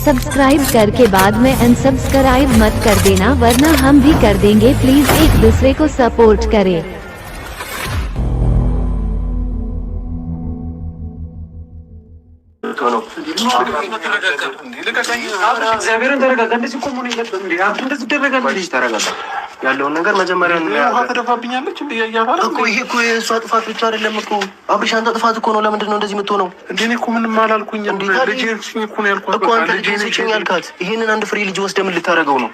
सब्सक्राइब करके बाद में अनसब्सक्राइब मत कर देना वरना हम भी कर देंगे। प्लीज एक दूसरे को सपोर्ट करें। ያለውን ነገር መጀመሪያ ተደፋብኛለች እንዴ ያያፋራ እኮ ይሄ እኮ የእሷ ጥፋት ብቻ አይደለም እኮ አብርሽ፣ አንተ ጥፋት እኮ ነው። ለምንድን ነው እንደዚህ የምትሆነው? እንዴ እኔ እኮ ምንም አላልኩኝ። እንዴ ልጄ እኮ ነው ያልኳት እኮ አንተ ልጄ ነኝ ያልካት። ይሄንን አንድ ፍሬ ልጅ ወስደህ ምን ልታደርገው ነው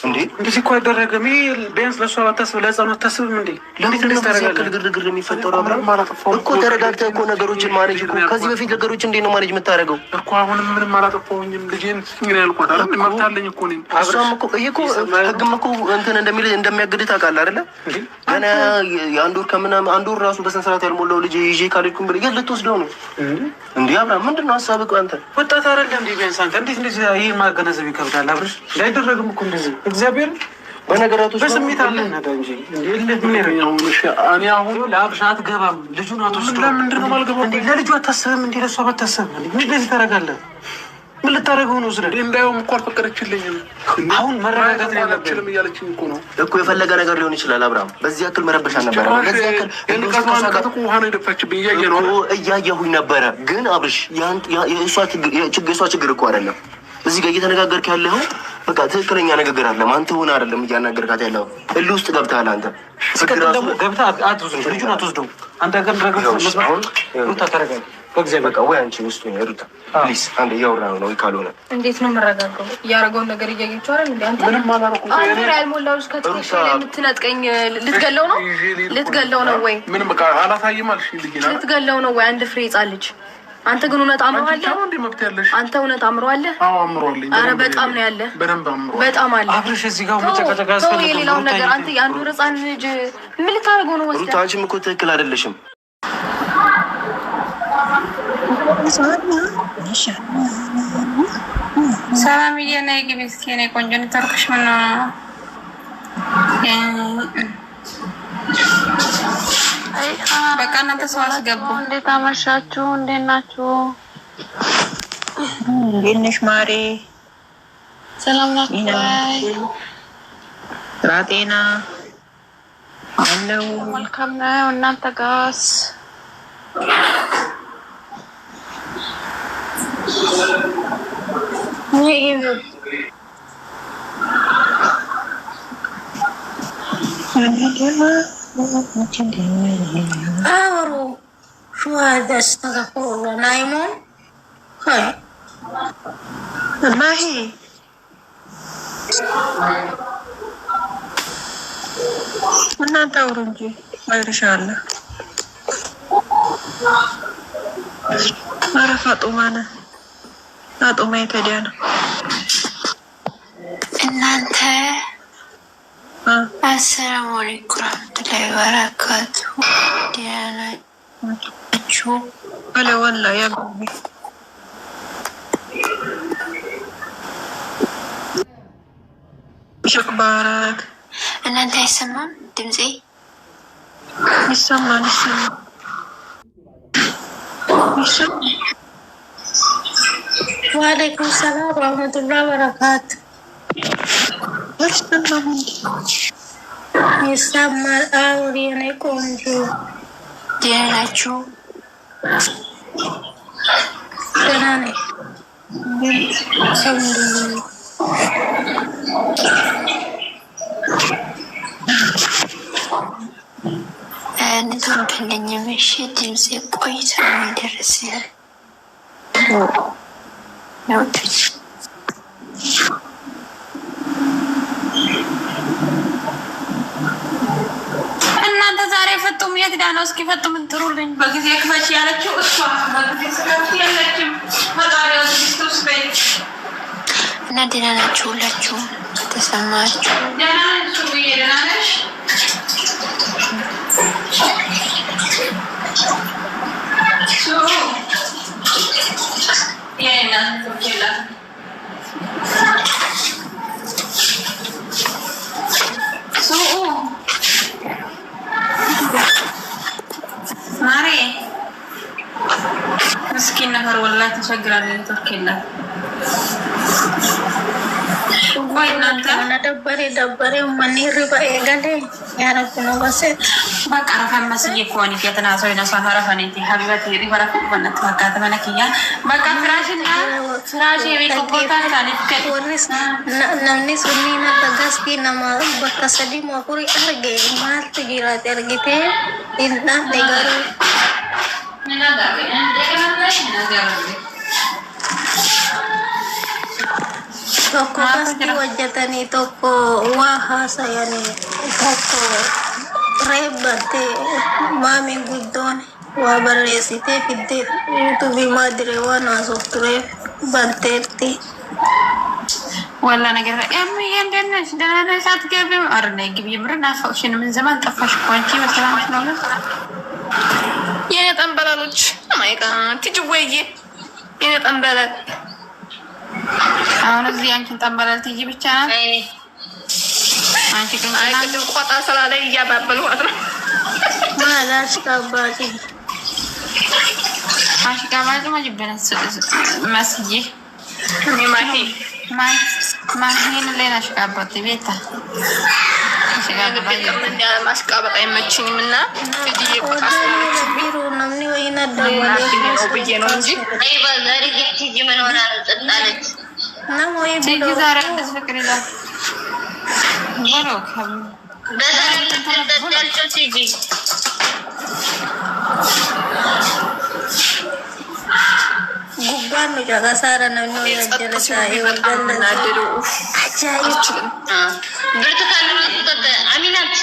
እንዴ? እንደዚህ እኮ አይደረግም። ቢያንስ ለእሷ ባታስብ ለህፃኑ አታስብም እንዴ? ለምን እንደዚህ ታደርጋለህ? ግርግር የሚፈጠረው አብረን እኮ ተረጋግተህ እኮ ነገሮችን ማኔጅ እኮ ከዚህ በፊት ነገሮች እንዴት ነው ማኔጅ የምታደርገው እኮ? አሁንም ምንም አላጠፋሁኝም። ልጄን ነው ያልኳት አይደል? መብት አለኝ እኮ ነኝ። እሷም እኮ ይሄ እኮ ህግም እኮ እንትን እንደሚያግድህ ታውቃለህ አይደለ? ገና የአንድ ወር ከምናምን አንድ ወር ራሱ በስንት ሰዓት ያልሞላው ልጅ ይዤ ካልሄድኩም ብለህ የት ልትወስደው ነው እንዴ? አብርሃም ምንድን ነው ሀሳብህ? አንተ ወጣት አይደለም እንዴ? ቢያንስ አንተ እንዴት እንደዚህ ይሄን ማገናዘብ ይከብዳል አብርሽ። እንዳይደረግም እኮ እንደዚህ እግዚአብሔር በነገራቶች በስሜት አለ እንጂ እኔ አሁን ለአብርሽ አትገባም። ልጁን አትወስደው። ለምንድን ነው የማልገባው? እንዴ ለልጁ አታስብም እንዴ? ለእሷ አታስብም እንዴ? እንደዚህ ታደርጋለህ? ምን ልታደርገው ነው? ስለ እንዳይሆን እኮ አልፈቀደችልኝም። አሁን መረጋጋት ነው ያለችልም እያለችኝ እኮ ነው እኮ። የፈለገ ነገር ሊሆን ይችላል አብርሃም። በዚህ ያክል መረበሻ ነበረ። በዚህ ያክል ውሃ ነው የደፋችብኝ። እያየሁኝ ነበረ። ግን አብርሽ የእሷ ችግር እኮ አይደለም። እዚህ ጋር እየተነጋገርክ ያለው በቃ ትክክለኛ ንግግር አለ። አንተ ሆነ አይደለም እያናገርካት ያለው እልህ ውስጥ ገብተሃል አንተ። ገብተህ አትወስደው፣ ልጁን አትወስደው። አንተ ጋር ሩታ ተረጋጋ። በእግዚአብሔር በቃ ወይ አንቺ ውስጥ ነው ሩታ ፕሊዝ። አንዴ እያወራን ነው። ካልሆነ እንዴት ነው የምረጋጋው? እያደረገውን ነገር እያየችው አይደል እንዴ? አንተ ምንም አላደረኩም። አንተ ያልሞላው ልጅ ከትንሽ የምትነጥቀኝ ልትገለው ነው? ልትገለው ነው ወይ? ምንም በቃ አላሳይም አልሽ። ልትገለው ነው ወይ? አንድ ፍሬ ህጻን ልጅ። አንተ ግን እውነት አምሮአለህ? አንተ እውነት አምሮአለህ? አዎ አምሮአለኝ። አረ በጣም ነው ያለ። በጣም አለ አብርሽ። እዚህ ጋር መጨቃጨቅ ያስፈልጋል። የሌላውን ነገር አንተ የአንዱ ህጻን ልጅ ምን ልታደርገው ነው? ወስደህ ሩታ፣ አንቺም እኮ ትክክል አይደለሽም። ሰላም ይየና ይግቢ እስኪ እኔ ቆንጆ ንተርክሽ ምን ነው በቃ እናንተ ሰው አስገቡ። እንዴት አመሻችሁ? እንዴት ናችሁ? እንዴት ነሽ ማሬ? ሰላም ናችሁ? ስራ ጤና አለው? መልካም ነው። እናንተ ጋስ አውሩ شو هذا استغفر الله نايمون هاي ما هي እናንተ አውሩ እንጂ አይርሻለሁ። ኧረ ፋጡማ ነህ ፋጡማ የተዲያ ነው እናንተ አሰላሙ አለይኩም ወራህመቱላሂ ወበረካቱሁ። ደህና ናችሁ? አለ ወላሂ ያ ገቢ ሸክባራት እናንተ አይሰማም ድምጼ? ይሰማል። ወአለይኩም ሰላም ወራህመቱላሂ ወበረካቱሁ። ይሰማል። አውሪ የኔ ቆንጆ። ደህና ናችሁ? ደህና ነኝ። ሰው ኔትወርክ የለኝም። እሺ ድምጼ ቆይታ ደረስ ነውቶች እናንተ ዛሬ ፈጡም የት ዳ ነው? እስኪ ፈጡም እንትሩልኝ። በጊዜ ክፈች ያለችው እሷ በጊዜ ስከፍት ያለችው ፈጣሪው ክርስቶስ በይ እና ደህና ናችሁ ሁላችሁም? ተሰማችሁ? ደህና ናችሁ? ደህና ነሽ? ማሬ ምስኪን ነገር ወላሂ ተቸግራለች። ተወከለ ወይ እናንተ ደበሬ ማን ይርባ ያጋለ ያረኩ ነው በሰ በቃ ረፈመስዬ ኮኒ ከተናሰው ይነሳ ረፈነቲ ሀቢበት ይሪፈራፍ በእናት ማካተ መለክያ በቃ ፍራሽ የቤት ቦታ ታለከ ወርስ namni sunni na tagaski nama bakasadi mapuri arge mal tigirat ergite inna degaru toko pasti wajatani toko waha sayani toko rebate mami guddon wa barresite fidde youtube madre wana software bantetti ولا انا قرا يا امي عندنا دنا ساعات قبل ارنا يجيب يمرنا فوشن من زمان طفش كونتي مثلا شنو يا طنبلالوچ ما يقان تجوي يا طنبلال አሁን እዚህ አንቺን ጠንበላል ትይጂ ብቻ ነው አንቺ ግን አይቀጥም ቆጣ ስላለኝ እያባበልኋት ነው ማላሽ ካባቲ አሽቃባጭ ማጅበነስ መስጂ እኔ ማሂን ሌላ አሽቃባቲ ቤታ አሽቃባቲ ምን ማሽቃባጣ አይመችኝም እና ትይጂ ቆጣ ቢሮ ነምኒ ወይና ደሞ ብዬ ነው እንጂ አይ ባዛሪ ትይጂ ምን ሆና ተጣለች ነው ወይ ትይጂ ዛሬ ፍቅር ይላል ወሮክ በዛሬ ተጣጣልቸው ትይጂ ጉባን ነው ያጋሳራ ነው ነው ያጀለሳ ይወደና አድሩ አቻይችም ብርቱካን ነው ተጣጣ አሚናት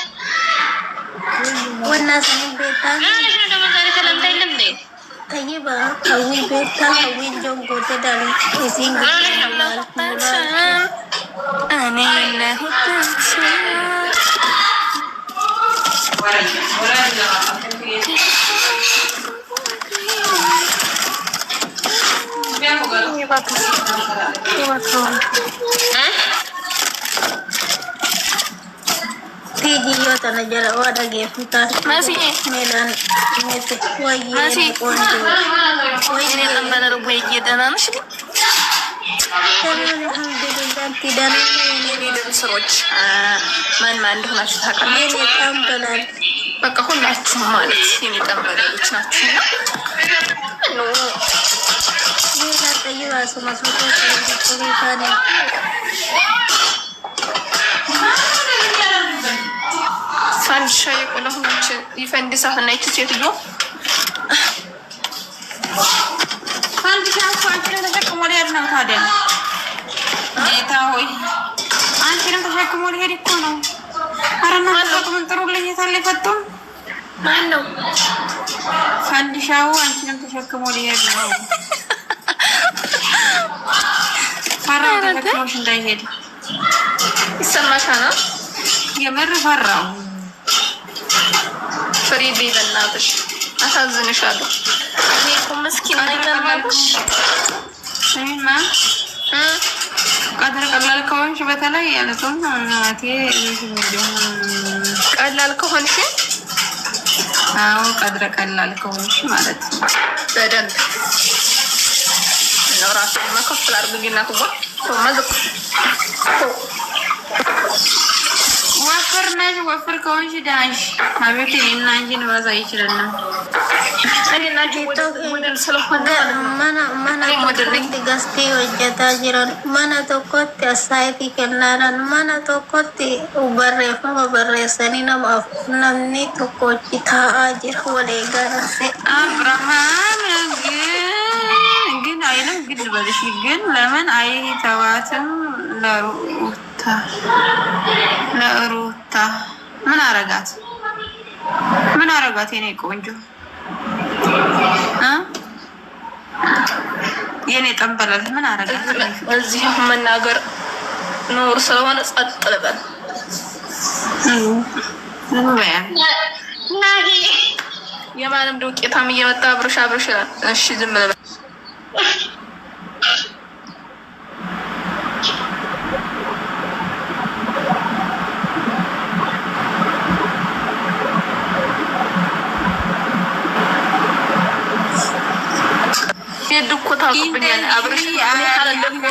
ወናስ ቤታ ነው ደግሞ ዛሬ ሰላም ታይለም ነይ ጠይባ አዊ ቤታ አዊ ጆንጎ ተዳሪ እዚን እኔ ለሁታንቺ Tiji yo tana jara wada gefuta masih medan mete wayi masih ini tambah rubuhnya dan masih alhamdulillah tidak ini dan seruj man dah masuk takkan ini tambalan baka ሁላችሁ ማለት ini tambalaluch ናችሁ ነው ini tayu asu masuk ke sana ፋንዲሻ የቆለሁች ይፈንዲሳል እና ይችላል ፋንዲሻ ፋንዲሻ ተሸክሞ ሊሄድ ነው ታዲያ ጌታ ሆይ አንቺንም ተሸክሞ ሊሄድ እኮ ነው አረና ተቆም ጥሩልኝ ታለ ፈቱም ማን ነው ፋንዲሻው አንቺንም ተሸክሞ ሊሄድ ነው ፈራው ተሸክሞሽ እንዳይሄድ ይሰማሻል የምር ፈራው ፍሪዴ በእናትሽ አሳዝንሻለሁ እኔ እኮ ምስኪን ነገር ማለሽ እኔማ ቀድር ቀላል ከሆንሽ በተለይ ያለተው እናቴ ቀላል ከሆንሽ አዎ ቀድር ቀላል ከሆንሽ ማለት በደንብ ነው ራሱ መከፍል አድርጊና ተባ ተመዝቅ ወፍር ከሆንሽ ዳንሽ አቤት እኔና አንቺን ባዛ ይችላልና እኔና አንቺ ወደል ስለሆነ mana gasti hojjeta jiran mana tokkotti assaayiti kennaadhaan mana tokkotti barreeffama barreessanii namni tokkochi taa'aa jira walii garase አብርሃም ግን አይልም ግን በልሽ ግን ለምን አይተዋትም ለሩታ ምን አረጋት የኔ ቆንጆ የኔ ጠንበላል ምን አረጋት እዚህ መናገር ኖር ስለሆነ ጸጥ ልበል ናሂ የማንም ዱቄታም እየመጣ አብርሽ እሺ ዝም ልበል የድኮታ ቁብኛል አብርሽ ያለ ደግሞ